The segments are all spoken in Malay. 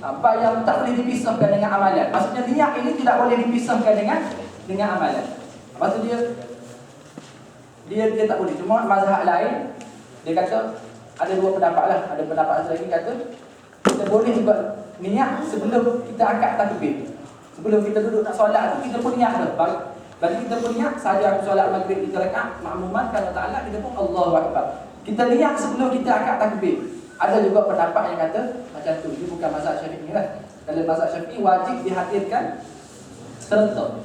Apa yang tak boleh dipisahkan dengan amalan. Maksudnya niat ini tidak boleh dipisahkan dengan amalan. Lepas tu dia tak boleh. Cuma mazhab lain dia kata ada dua pendapat lah. Ada pendapat lagi kata kita boleh juga niat sebelum kita angkat takbir. Sebelum kita duduk nak solat tu kita pun niat dah. Bagi kita pun niat saja aku solat maghrib 3 rakaat makmuman kalau ta'ala kita pun Allahu akbar. Kita niat sebelum kita angkat takbir. Ada juga pendapat yang kata macam tu. Ini bukan mazhab Syafi'i lah. Kalau mazhab Syafi'i wajib dihadirkan serentak.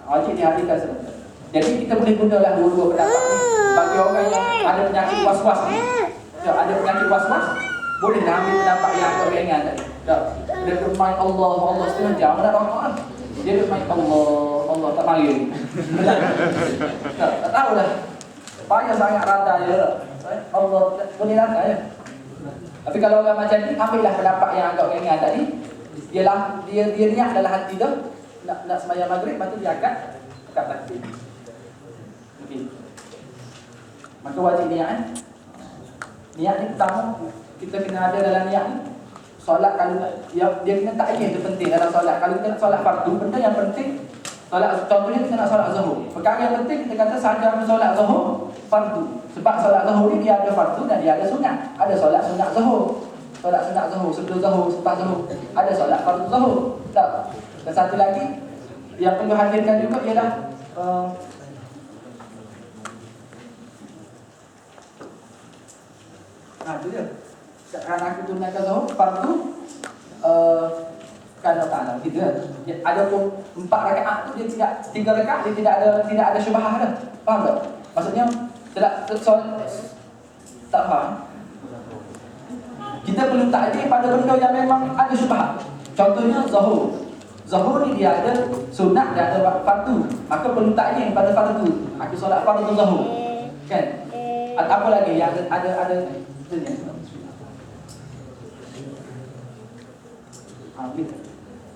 Wajib dihadirkan serentak. Jadi kita boleh gunalah dua-dua pendapat ni. Bagi orang yang ada penyakit was-was ni, ada penyakit was-was, boleh dah ambil pendapat yang agak ringan tadi. Dia bermain Allah setengah jam dah rokok lah. Dia bermain Allah tak mari. Tak tahu dah. Payah sangat rata je lah. Allah boleh rata je. Tapi kalau orang macam ni, ambillah pendapat yang agak ringan tadi. Dia niat dalam hati dah nak sembahyang maghrib, lepas tu dia akan takbir. Okey. Maka wajib niat. Niat ni pertama kita kena ada dalam niat ni. Solat kalau dia kena takyid, itu penting dalam solat. Kalau kita nak solat fardu, benda yang penting solat, contohnya kita nak solat zuhur. Perkara yang penting kita kata sahaja aku solat zuhur fardu. Sebab solat zuhur ni dia ada fardu dan dia ada sunat. Ada solat sunat zuhur. Solat sunat zuhur sebelum zuhur, selepas zuhur. Ada solat fardu zuhur. Tak. Dan satu lagi yang perlu hadirkan juga ialah itu dia. Kerana aku tunaikan zuhur fardu kerana ta'ala gitu kan. Ada pun 4 rakaat tu dia tidak 3 rakaat dia tidak ada syubhah dah. Faham tak? Maksudnya tak faham. Kita perlu takdir pada benda yang memang ada syubhah. Contohnya zuhur. Zuhur ni dia ada sunat dan ada fardu. Maka perlu takdir pada fardu. Aku solat fardu zuhur. Kan? Atau apa lagi yang ada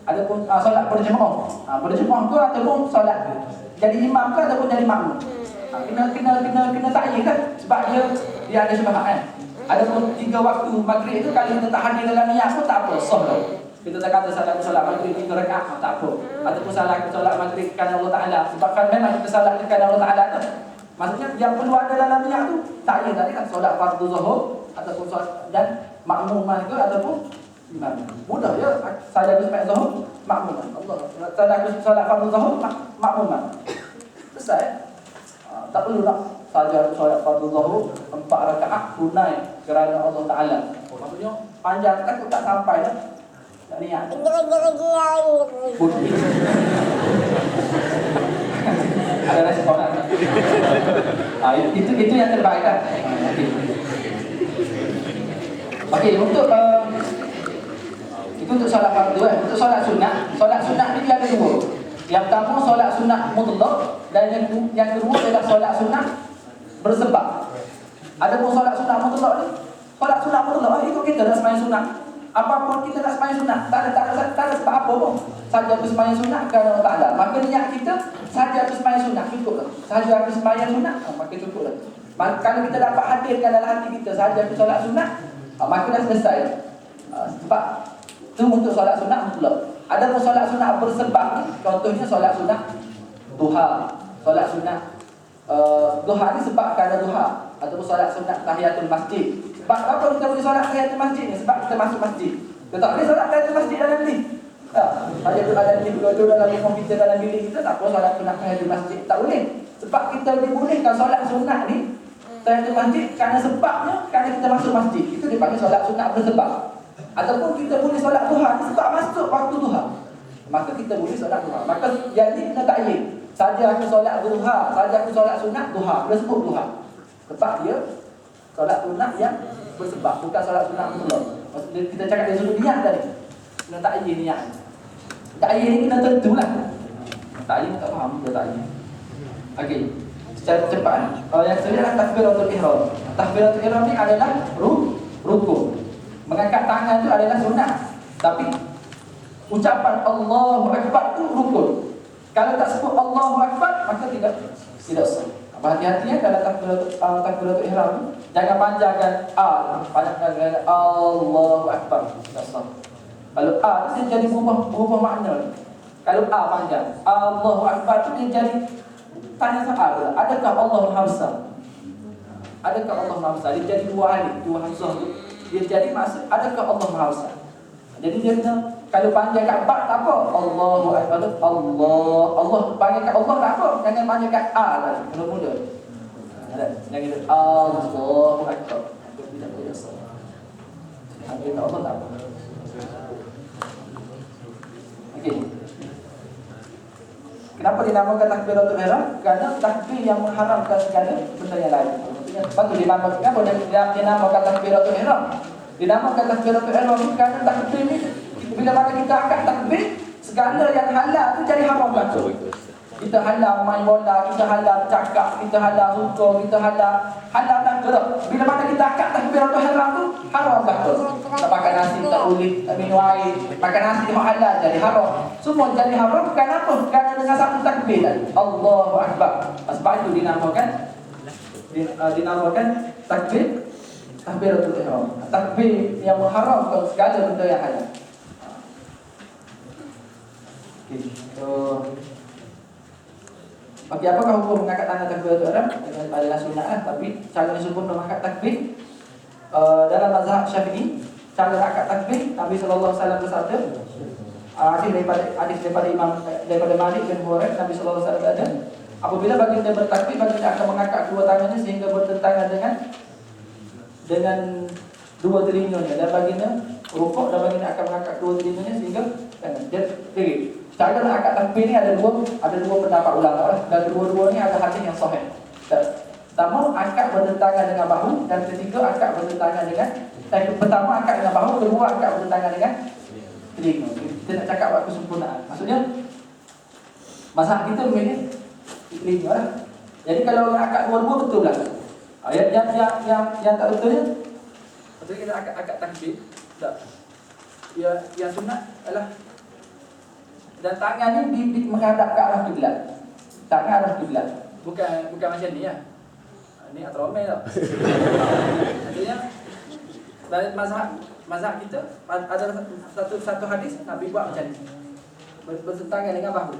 Adapun solat berjemaah. Berjemaah tu ataupun solat jadi imam ke ataupun jadi makmum. Kena takyid kan sebab dia ada syubhat kan. Adapun 3 waktu maghrib tu kalau kita tak hadir dalam niat pun tak apa, sah dah. Kita tak kata solat maghrib 3 rakaat tak apa. Ataupun solat maghrib kerana Allah Taala sebab kan memang kita solat kerana Allah Taala tu. Maksudnya yang perlu ada dalam niat tu takyid tadi kan solat fardu zuhur ataupun solat dan makmumah ke ataupun imam. Mudah je. Saya aku sembahyang zuhur, makmum. Allah. Saya aku solat fardu zuhur, makmum. Selesai. Tak perlu nak saja aku solat fardu zuhur 4 rakaat tunai kerana Allah Taala. Maksudnya panjang takut tak sampai dah. Tak niat. Ada respon tak? Itu yang terbaik kan? Okey, untuk itu untuk solat fardu kan. Untuk solat sunat ni dia ada 2. Yang pertama solat sunat mutlak dan yang kedua adalah solat sunat bersebab. Ada pun solat sunat mutlak ni. Solat sunat mutlak itu kita nak sembahyang sunat. Apapun kita nak sembahyang sunat, tak ada sebab apa pun. Saja aku sembahyang sunat kerana Allah Taala. Maka niat kita saja aku sembahyang sunat cukuplah. Saja aku sembahyang sunat, maka cukuplah. Kalau kita dapat hadirkan dalam hati kita saja aku solat sunat, maka dah selesai. Sebab itu untuk solat sunat mutlak. Ada pun solat sunat bersebab ni, contohnya solat sunat duha. Solat sunat duha ni sebab kerana duha ataupun solat sunat tahiyatul masjid. Sebab apa kita boleh solat tahiyatul masjid ni? Sebab kita masuk masjid. Kita tak boleh solat tahiyatul masjid dalam ni. Saja tu ada ni duduk dalam komputer dalam bilik kita tak apa solat sunat tahiyatul masjid. Tak boleh. Sebab kita dibolehkan solat sunat ni tahiyatul masjid kerana sebabnya kerana kita masuk masjid. Itu dipanggil solat sunat bersebab. Ataupun kita boleh solat duha sebab masuk waktu duha. Maka kita boleh solat duha. Maka yang ni kena takyid. Saja aku solat duha, saja aku solat sunat duha. Dia sebut duha. Sebab dia solat sunat yang bersebab, bukan solat sunat mutlak. Maksudnya kita cakap dia sebut niat tadi. Kena takyid niat. Takyid ni kena tentulah. Takyid tak faham dia takyid. Okey. Secara cepat. Yang kedua adalah takbiratul ihram. Takbiratul ihram ni adalah rukun. Mengangkat tangan itu adalah sunat. Tapi ucapan Allahu Akbar itu rukun. Kalau tak sebut Allahu Akbar, maka tidak sah. Hati-hati ya dalam takbiratul ihram. Jangan panjangkan panjangkan Allahu Akbar. Tidak sah. Kalau A tu dia jadi berubah makna. Kalau A panjang, Allahu Akbar tu dia jadi tanya soal, adakah Allah Maha Besar? Adakah Allah Maha Besar? Dia jadi dua alif, dua hamzah tu. Dia jadi maksud adakah Allah Maha Besar? Jadi dia kena, kalau panjang kat ba tak apa. Allahu Akbar. Allah panggil kat Allah tak apa. Jangan panggil kat A lah. Kena muda. Jangan Allahu Akbar. Tidak boleh salah. Panggil kat Allah tak apa. Okey. Kenapa dinamakan takbiratul ihram? Kerana takbir yang mengharamkan segala benda yang lain. Maksudnya dinamakan kenapa dinamakan takbiratul ihram? Dinamakan takbiratul ihram ni kerana takbir ni bila mana kita angkat takbir, segala yang halal tu jadi haram langsung. Kita halal main bola, kita halal cakap, kita halal suka, kita halal dan gerak. Bila mana kita angkat takbiratul ihram tu haram langsung. Tak makan nasi, tak boleh, tak minum air, makan nasi memang halal jadi haram. Semua jadi haram kenapa? Kerana dengan satu takbir tadi. Allahu Akbar. Sebab itu dinamakan takbiratul ihram. Takbir yang mengharamkan segala benda yang halal. Okey, apakah hukum mengangkat tangan takbiratul ihram? Adalah sunat lah, tapi cara yang sempurna mengangkat takbir dalam mazhab Syafi'i, cara mengangkat takbir Nabi sallallahu alaihi wasallam bersabda, hadis daripada Imam daripada Malik bin Huwairith, Nabi sallallahu alaihi wasallam bersabda, apabila baginda bertakbir, baginda akan mengangkat kedua tangannya sehingga bertentangan dengan dua telinganya, dan baginda rukuk dan baginda akan mengangkat kedua telinganya sehingga jadi cara mengangkat takbir ni ada dua pendapat ulama dan dua-dua ni ada hadis yang sahih. Pertama, angkat bertentangan dengan bahu, dan ketiga angkat bertentangan dengan pertama angkat dengan bahu, kedua angkat bertentangan dengan telinga. Kita nak cakap buat kesempurnaan. Maksudnya mazhab kita memilih telinga lah. Jadi kalau orang angkat dua-dua betul lah. Yang tak betulnya, betul kita angkat takbir. Tak. Yang sunat adalah dan tangan ni menghadap ke arah kiblat. Tangan arah kiblat. Bukan macam ni lah. Ni atromel tau. Maksudnya dalam mazhab kita ada satu hadis Nabi buat macam ni. Bertentangan dengan bahu.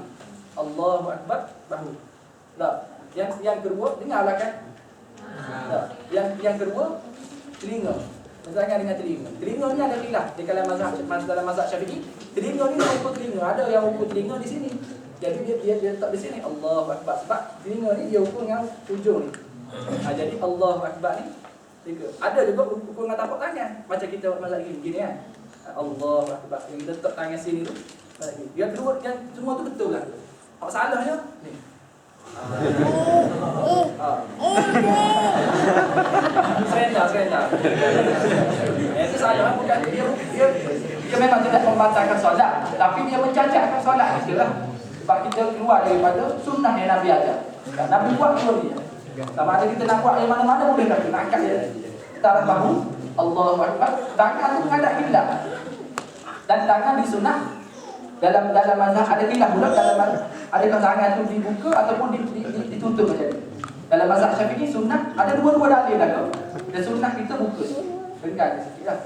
Allahu Akbar, bahu. Tak. Yang kedua dengarlah kan. Tak. Yang kedua telinga. Bertentangan dengan telinga. Telinga ni ada khilaf di dalam mazhab Syafi'i. Telinga ni ukur telinga. Ada yang ukur telinga di sini. Jadi dia letak di sini Allahu Akbar. Sebab telinga ni dia ukur dengan ujung ni. Jadi Allahu Akbar ni tiga. Ada juga ukur dengan tapak tangan. Macam kita buat mazhab gini kan. Allahu Akbar. Yang kita letak tangan sini tu. Yang kedua, yang semua tu betul lah. Apa salahnya? Ni. Serendah. Itu salah, bukan dia memang tidak membatalkan solat, tapi dia mencacatkan solat kita lah. Sebab kita keluar daripada sunnah yang Nabi ajar. Nabi buat dua ni. Sama ada kita nak buat yang mana-mana boleh tak? Nak angkat dia taruh bahu, Allahu Akbar, tangan tu menghadap kiblat. Dan tangan disunah dalam mazhab ada khilaf pula dalam adakah tangan tu dibuka ataupun ditutup macam ni. Dalam mazhab Syafi'i sunnah ada dua-dua dalil dah. Dan sunnah kita buka. Bengkak sikitlah.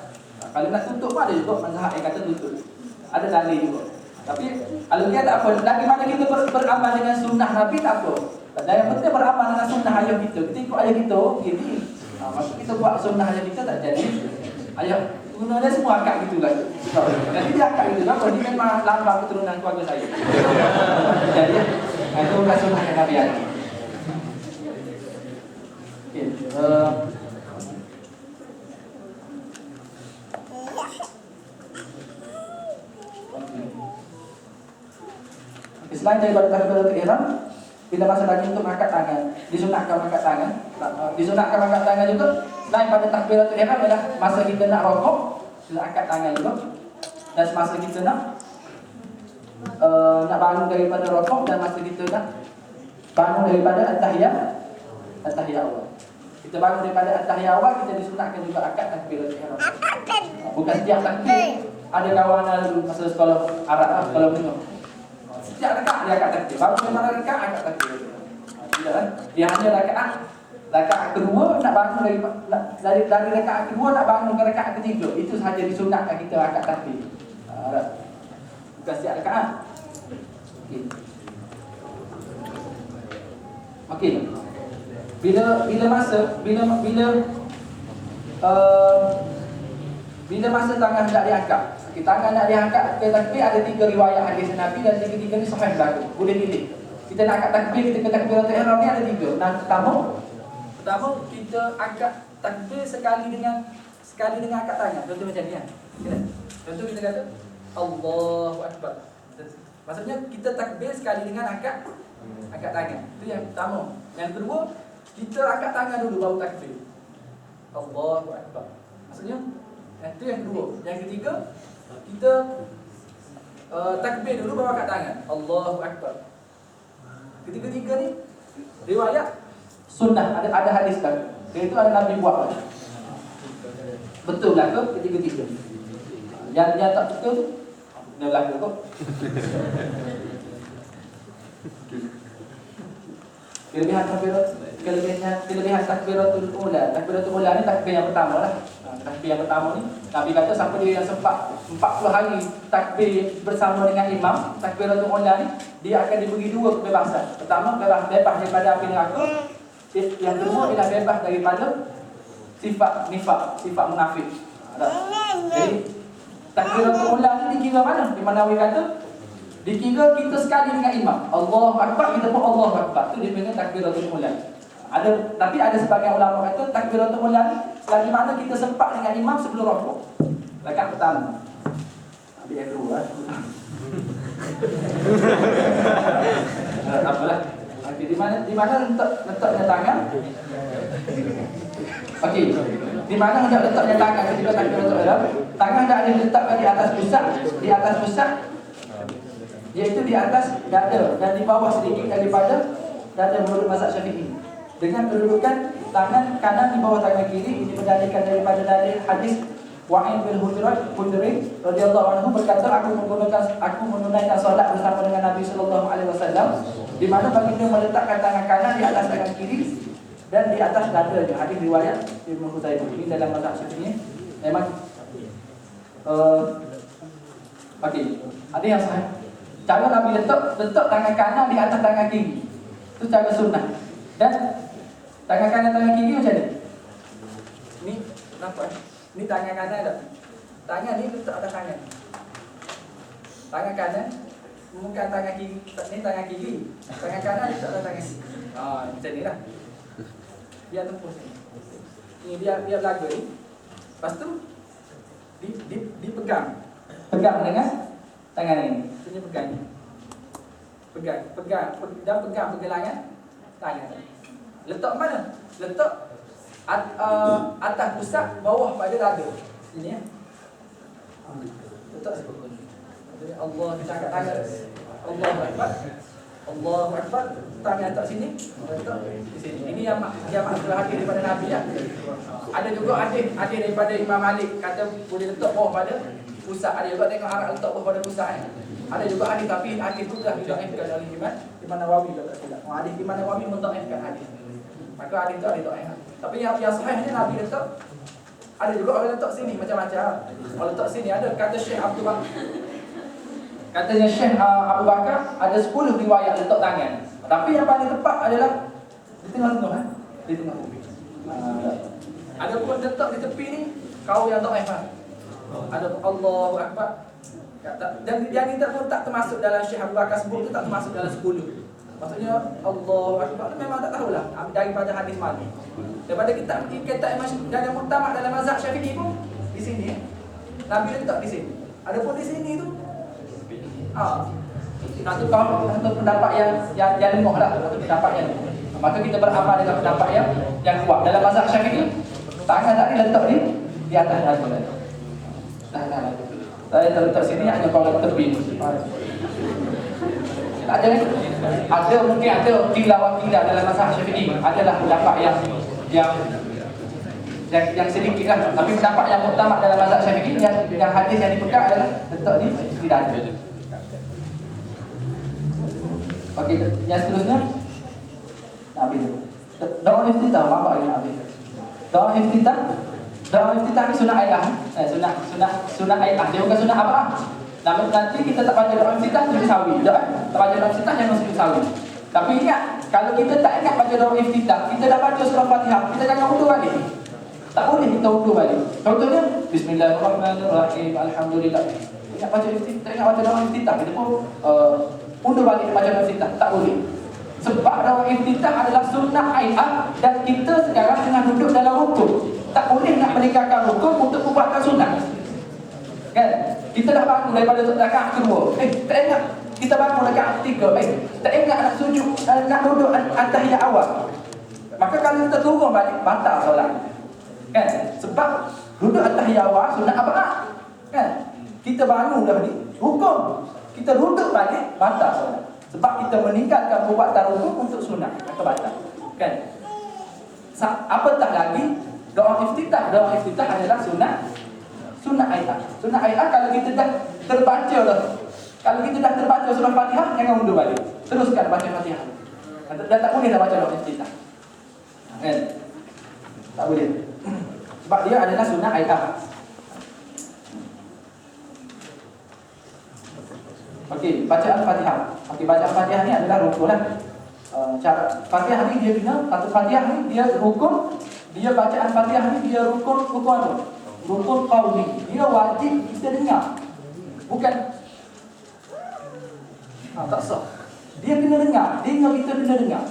Kalau nak tutup pun ada juga mazhab yang kata tutup. Ada dalil juga. Tapi kalau dia tak apa, lagi mana kita beramal dengan sunnah Nabi tak apa. Dan yang penting beramal dengan sunnah ayah kita. Kita ikut ayah kita, jadi maksud kita buat sunnah ayah kita tak jadi. Ayah guna dia semua angkat gitu lah. Jadi dia angkat gitu lah. Dia memang lambang keturunan keluarga saya. Jadi itu bukan sunnah yang Nabi ada. Okay. Selain daripada takbiratul ihram, bila masa lagi untuk mengangkat tangan, disunatkan mengangkat tangan. Disunatkan mengangkat tangan juga. Selain pada takbiratul ihram adalah masa kita nak rokok, kita angkat tangan juga. Dan semasa kita nak bangun daripada rokok, dan masa kita nak bangun daripada at-tahiyat awal. Kita bangun daripada at-tahiyat awal, kita disunatkan juga angkat takbiratul ihram. Bukan setiap takbir. Ada kawan dulu masa sekolah Arab lah, sekolah menengah. Setiap rakaat dia angkat takbir. Baru memang rakaat angkat takbir. Tidak kan? Dia hanya rakaat kedua nak bangun dari rakaat kedua nak bangun ke rakaat ketiga. Itu sahaja disunatkan kita angkat takbir. Bukan setiap rakaat. Okey. Okey. Bila masa tangan hendak diangkat. Okey, tangan nak diangkat ke takbir ada 3 riwayat hadis Nabi dan tiga-tiga ni sahih berlaku. Boleh pilih. Kita nak angkat takbir, kita ke takbiratul ihram ni ada 3. Pertama kita angkat takbir sekali dengan angkat tangan. Contoh macam ni kan. Contoh kita kata Allahu Akbar. Maksudnya kita takbir sekali dengan angkat tangan. Itu yang pertama. Yang kedua, kita angkat tangan dulu baru takbir. Allahu Akbar. Maksudnya itu yang kedua. Yang ketiga, kita takbir dulu baru angkat tangan. Allahu Akbar. Ketiga-tiga ni riwayat sunnah, ada hadis kan. Itu ada Nabi buat lah. Betul lah ke ketiga-tiga? Yang tak betul tu dia berlaku kok. Kelebihan takbiratul ula. Takbiratul ula ni takbir yang pertama lah. Takbir yang pertama ni Nabi kata siapa dia yang sempat 40 hari takbir bersama dengan imam, takbiratul ula ni dia akan diberi 2 kebebasan. Pertama, bebas daripada api neraka. Yang kedua ialah bebas daripada sifat nifak, sifat munafik. Jadi takbiratul ula ni dikira mana? Di mana Nabi kata dikira kita sekali dengan imam. Allahu Akbar, kita pun Allahu Akbar. Itu dia panggil takbiratul ula. Tapi ada sebagian ulama kata takbiratul ula ni selagi mana kita sempat dengan imam sebelum rukuk. Rakaat pertama. Ambil yang kedua. Tak apalah. Okey, di mana letaknya tangan? Okey. Di mana hendak letaknya tangan ketika takbiratul ihram? Tangan hendak diletakkan di atas pusat, iaitu di atas dada dan di bawah sedikit daripada dada menurut mazhab Syafi'i. Dengan kedudukan tangan kanan di bawah tangan kiri, ini berdasarkan daripada dalil hadis Wa'in bin Hudri radhiyallahu anhu berkata, aku menunaikan solat bersama dengan Nabi sallallahu alaihi wasallam, di mana baginda meletakkan tangan kanan di atas tangan kiri dan di atas dada. Hadis riwayat Ibnu Khuzaimah. Ini dalam mazhab Syafi'i memang okey. Ada yang sahih. Cara Nabi letak tangan kanan di atas tangan kiri. Itu cara sunnah. Dan tangan kanan tangan kiri macam ni. Ni nampak? Ni tangan kanan tak? Tangan ni letak atas tangan. Tangan kanan bukan tangan kiri. Ni tangan kiri. Tangan kanan letak atas tangan kiri. Macam ni lah. Biar tepus ni. Ni biar lagu ni. Lepas tu dipegang. Pegang dengan tangan ini. Maksudnya pegang ni. Pegang dan pegang pergelangan tangan. Letak mana? Letak atas pusat, bawah pada dada. Ini ya. Letak seperti ni. Allah kita angkat tangan. Allahu Akbar. Allahu Akbar. Tangan letak sini. Letak di sini. Ini yang maksud hadis daripada Nabi ya. Ada juga hadis daripada Imam Malik kata boleh letak bawah pada pusat. Ada juga tengok Arab letak bawah pada pusat kan. Ada juga hadis, tapi hadis itu dah didhaifkan oleh Imam Nawawi kalau tak silap. Hadis Imam Nawawi mendhaifkan hadis. Maka hadis itu ada dhaif. Tapi yang sahihnya Nabi letak. Ada juga orang letak sini macam-macam. Orang letak sini ada kata Syekh Abdul Bakar. Katanya Syekh Abu Bakar ada 10 riwayat letak tangan. Tapi yang paling tepat adalah di tengah-tengah kan? Di tengah-tengah. Ada pun letak di tepi ni kau yang dhaif. Ada Allahu Akbar. Dan yang ini pun tak termasuk dalam Syekh Abu Bakar sebut tu, tak termasuk dalam 10. Maksudnya Allahu Akbar memang tak tahulah daripada hadis mana. Daripada kitab dan yang utama dalam mazhab Syafi'i pun di sini Nabi letak di sini. Adapun di sini tu satu pendapat yang lemah lah, satu pendapat yang lemah. Maka kita beramal dengan pendapat yang kuat. Dalam mazhab Syafi'i tangan tadi letak di atas dada. Saya terletak sini hanya kalau tepi. Ada mungkin ada tidak dalam mazhab Syafi'i. Adalah pendapat yang sedikit lah. Tapi pendapat yang utama dalam mazhab Syafi'i yang hadis yang dipegang adalah letak di dada. Okey, yang seterusnya Nabi doa iftitah apa yang Nabi? Doa iftitah ni sunah ayat. Sunah ayat. Dia bukan sunah apa? Nanti kita tak baca doa iftitah sujud sawi. Tak baca doa iftitah jangan sujud sawi. Tapi ingat, kalau kita tak ingat baca doa iftitah, kita dah baca surah Fatihah, kita jangan undur balik. Tak boleh kita undur balik. Contohnya Bismillahirrahmanirrahim, Alhamdulillah. Ingat baca iftitah, ingat baca doa iftitah, kita pun undur balik baca doa iftitah. Tak boleh. Sebab doa iftitah adalah sunnah ayat dan kita sekarang tengah duduk dalam rukuk. Tak boleh nak meninggalkan rukuk untuk perbuatan sunnah. Kan? Kita dah bangun daripada rakaat kedua. Tak ingat kita bangun rakaat ketiga. Tak ingat nak sujud, nak duduk at-tahiyat awal. Maka kalau kita turun balik, batal solat. Kan? Sebab duduk at-tahiyat awal sunat apa? Kan? Kita bangun dah ni, hukum. Kita duduk balik, batal solat. Sebab kita meninggalkan perbuatan rukuk untuk sunat. Maka batal. Kan? Apatah lagi doa iftitah. Doa iftitah adalah sunat ayat. Sunat ayat kalau kita dah terbaca dah. Kalau kita dah terbaca surah Fatihah, jangan undur balik. Teruskan baca Fatihah. Dah tak boleh dah baca doa iftitah. Kan? Tak boleh. Sebab dia adalah sunat ayat. Okey, bacaan Fatihah. Okey, bacaan Fatihah ni adalah rukun lah. Cara Fatihah ni dia kena, satu Fatihah ni dia rukun, dia bacaan Fatihah ni dia rukun apa? Rukun qauli. Dia wajib kita dengar. Bukan tak sah. Dia kena dengar. Dia ingat kita kena dengar.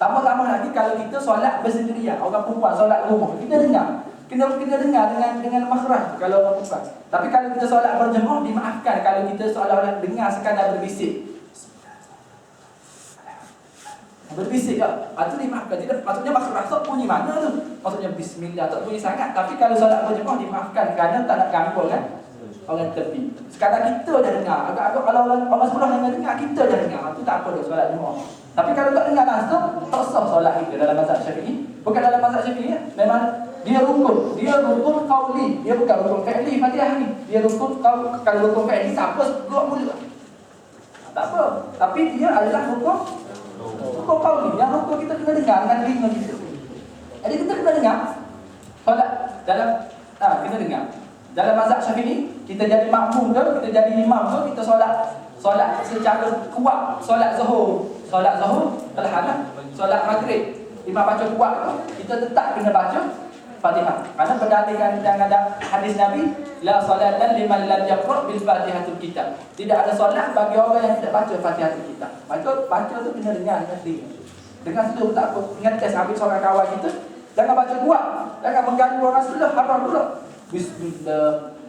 Tambah-tambah lagi kalau kita solat bersendirian, orang perempuan solat rumah, kita dengar. Kena dengar dengan makhraj kalau orang perempuan. Tapi kalau kita solat berjemaah, dimaafkan kalau kita seolah-olah dengar sekadar berbisik. Berbisik tak? Itu dimaafkan. Tidak, maksudnya makhraj tak bunyi mana tu? Maksudnya bismillah tak bunyi sangat. Tapi kalau solat berjemaah dimaafkan kerana tak nak ganggu kan orang tepi. Sekarang kita dah dengar. Agak-agak kalau orang sebelah dengar, kita dah dengar. Itu tak apa dah solat jemaah. Tapi kalau tak dengar langsung, tak sah solat kita dalam mazhab Syafi'i. Bukan dalam mazhab Syafi'i, memang dia rukun. Dia rukun qauli. Dia bukan rukun fi'li Fatihah ni. Dia rukun kalau rukun fi'li siapa keluar mulut. Tak apa. Tapi dia adalah rukun qauli. Yang rukun kita kena dengar dengan telinga kita. Jadi kita kena dengar. Solat dalam kita dengar. Dalam mazhab Syafi'i, kita jadi makmum ke, kita jadi imam ke, kita solat secara kuat, solat zuhur terhalang, solat maghrib imam baca kuat tu, kita tetap kena baca Fatihah. Kerana berdasarkan dengan hadis Nabi, la salatan liman lam yaqra bil Fatihatul kitab. Tidak ada solat bagi orang yang tidak baca Fatihatul kitab. Baca tu kena dengar dengan telinga. Dengar dulu tak apa. Ingat test habis seorang kawan kita, jangan baca kuat, jangan mengganggu orang sebelah, haram pula.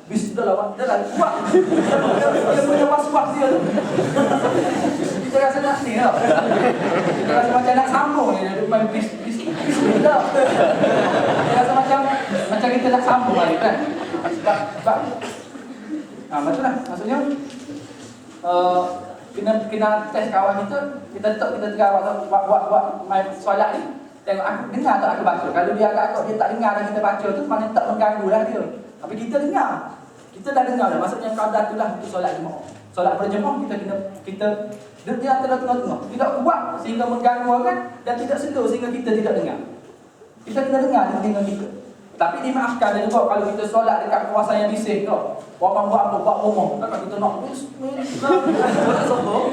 Bismillah, dia lagi kuat. Dia punya was-was dia tu. Kita rasa nak ni tau. Kita rasa macam nak sambung ni. Dia main bismillah. Dia rasa macam kita nak sambung balik kan. Sebab betul lah. Maksudnya kena test kawan kita. Kita tengah buat main solat ni. Tengok aku dengar tak aku baca. Kalau dia agak-agak dia tak dengar dan kita baca tu, mana tak mengganggu lah dia. Tapi kita dengar. Kita dah dengar dah. Maksudnya qadar tu lah untuk solat jemaah. Solat berjemaah kita dia antara tengah-tengah. Tidak kuat sehingga mengganggu orang dan tidak slow sehingga kita tidak dengar. Kita kena dengar dengan kita. Tapi dimaafkan dia juga kalau kita solat dekat kawasan yang bising tau. Orang buat apa? Buat rumah. Takkan kita nak solat zuhur.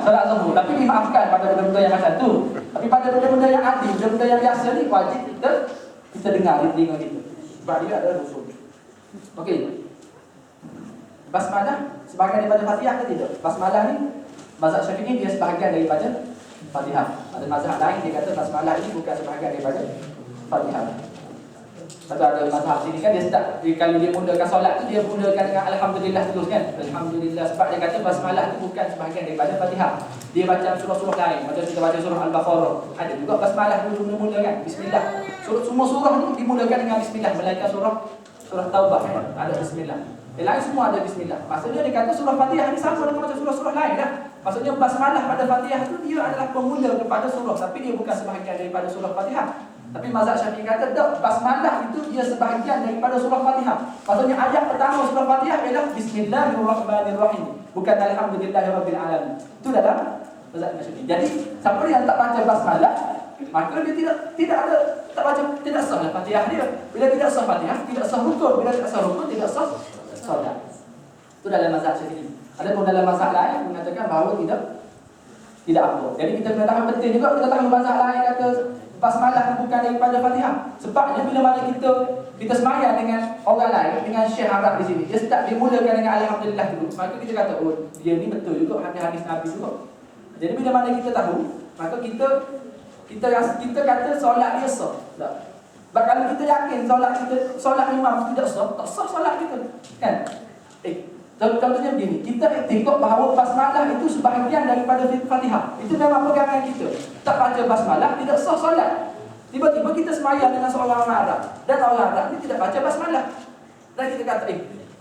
Solat zuhur. Tapi dimaafkan pada benda-benda yang macam tu. Tapi pada benda-benda yang adil, benda-benda yang biasa ni wajib kita dengar di telinga kita. Sebab dia adalah rusul. Okey. Basmalah sebahagian daripada Fatihah ke tidak? Basmalah ni mazhab Syafi'i dia sebahagian daripada Fatihah. Ada mazhab lain dia kata basmalah ini bukan sebahagian daripada Fatihah. Tapi ada mazhab sini kan dia start kalau dia mulakan solat tu dia mulakan dengan alhamdulillah terus kan. Alhamdulillah sebab dia kata basmalah tu bukan sebahagian daripada Fatihah. Dia baca surah-surah lain. Macam kita baca surah Al-Baqarah. Ada juga basmalah dulu mula kan. Bismillah. Semua surah ni dimulakan dengan bismillah melainkan surah Taubah kan. Ada bismillah. Yang lain semua ada bismillah. Maksudnya dia kata surah Fatihah ni sama dengan macam surah-surah lain dah. Maksudnya basmalah pada Fatihah tu dia adalah pemula kepada surah tapi dia bukan sebahagian daripada surah Fatihah. Tapi mazhab Syafi'i kata tak, basmalah itu dia sebahagian daripada surah Fatihah. Maksudnya ayat pertama surah Fatihah ialah Bismillahirrahmanirrahim, bukan Alhamdulillahirabbil alamin. Itu dalam mazhab Syafi'i. Jadi siapa yang tak baca basmalah maka dia tidak ada tak baca tidak sah Fatihah dia. Bila tidak sah Fatihah, tidak sah rukun. Bila tidak sah rukun, tidak sah solat. Itu dalam mazhab Syafi'i. Adapun dalam mazhab lain mengatakan bahawa tidak apa. Jadi kita kena tahu penting juga kita tahu mazhab lain kata basmalah bukan daripada Fatihah. Sebabnya bila mana kita sembahyang dengan orang lain, dengan Syekh Arab di sini, dia start dimulakan dengan alhamdulillah dulu. Maka kita kata oh dia ni betul juga hadis-hadis Nabi juga. Jadi bila mana kita tahu, maka kita kata solat dia sah. Tak. Kalau kita yakin solat imam tidak sah, tak sah solat kita. Kan? Contohnya begini, kita iktikad bahawa basmalah itu sebahagian daripada Fatihah. Itu memang pegangan kita. Tak baca basmalah tidak sah solat. Tiba-tiba kita sembahyang dengan seorang orang Arab dan orang Arab ni tidak baca basmalah. Dan kita kata,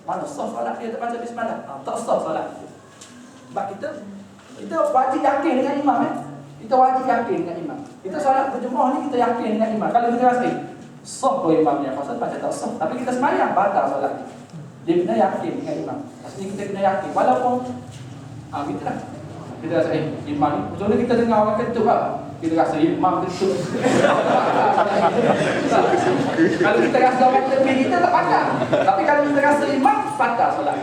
mana sah solat dia tak baca basmalah? Tak sah solat. Sebab kita wajib yakin dengan imam. Kita wajib yakin dengan imam. Kita solat berjemaah ni kita yakin dengan imam. Kalau kita rasa sah kau imamnya, pasal baca tak sah. Tapi kita sembahyang batal solat. Dia kena yakin dengan imam. Maksudnya kita kena yakin. Walaupun kita lah. Kita rasa imam ni. Contohnya kita dengar orang ketuk lah. Kita rasa imam ketuk. Kalau kita rasa orang lebih kita tak patah. Tapi kalau kita rasa imam, patah solat.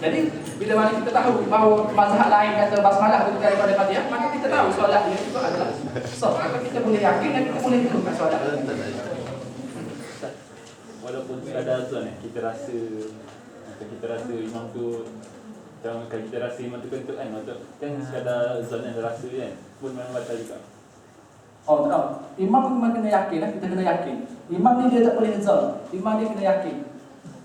Jadi bila mana kita tahu bahawa mazhab lain kata basmalah itu daripada Fatihah, maka kita tahu solat dia itu adalah sah. Maka kita boleh yakin dan kita boleh ikutkan solat. Walaupun sekadar azan kita rasa imam tu kalau kita rasa imam tu kentut kan, kan sekadar azan yang rasa kan pun memang batal juga. Oh tak. Imam memang kena yakin lah, kita kena yakin. Imam ni dia tak boleh azan. Imam dia kena yakin.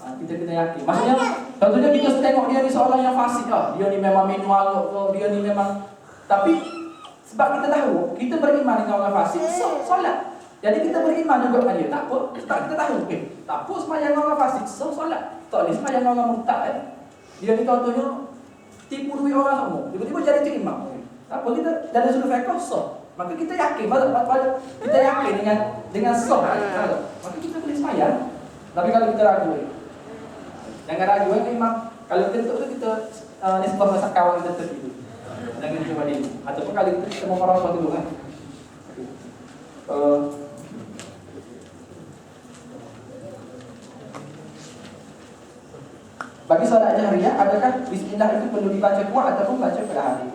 Kita kena yakin. Maksudnya contohnya kita tengok dia ni seorang yang fasik lah. Dia ni memang minum alkohol, dia ni memang, tapi sebab kita tahu, kita beriman dengan orang fasik, solat. Jadi kita beriman juga dengan dia. Tak apa, sebab kita tahu tak apa sembahyang orang fasik, solat. Tak boleh sembahyang orang murtad. Dia ni contohnya tipu duit orang semua, tiba-tiba jadi imam. Tak apa, kita dari sudut fiqh sah. Maka kita yakin, kita yakin dengan sah. Maka kita boleh sembahyang. Tapi kalau kita ragu, jangan ragu kan imam. Kalau tentu tu kita nisbah masa kawan kita tertidur. Jangan cuba dia. Ataupun kalau kita mau merokok dulu kan. Bagi solat jahriyah, adakah bismillah itu perlu dibaca kuat ataupun baca perlahan?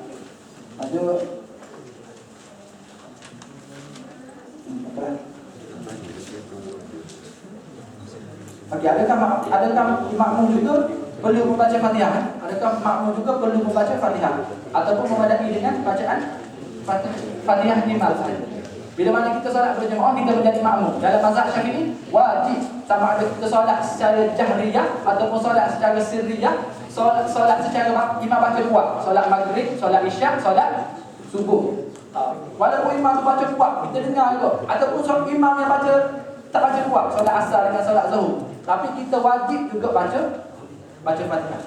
Okey, adakah makmum juga perlu membaca Fatihah? Adakah makmum juga perlu membaca Fatihah ataupun memadai dengan bacaan Fatihah minimal saja? Bila mana kita solat berjemaah, kita menjadi makmum. Dalam mazhab Syafi'i wajib, sama ada kita solat secara jahriyah ataupun solat secara sirriyah, solat secara imam baca kuat, solat maghrib, solat isyak, solat subuh. Walaupun imam tu baca kuat, kita dengar juga. Ataupun imam yang tak baca kuat, solat asar dengan solat zuhur, tapi kita wajib juga baca Fatihah.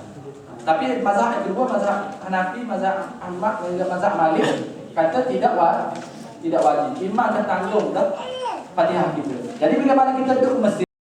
Tapi mazhab yang kedua, mazhab Hanafi, mazhab Ahmad dan mazhab Malik kata tidak wajib. Imam dah tanggung dah Fatihah kita. Jadi bila mana kita duduk masjid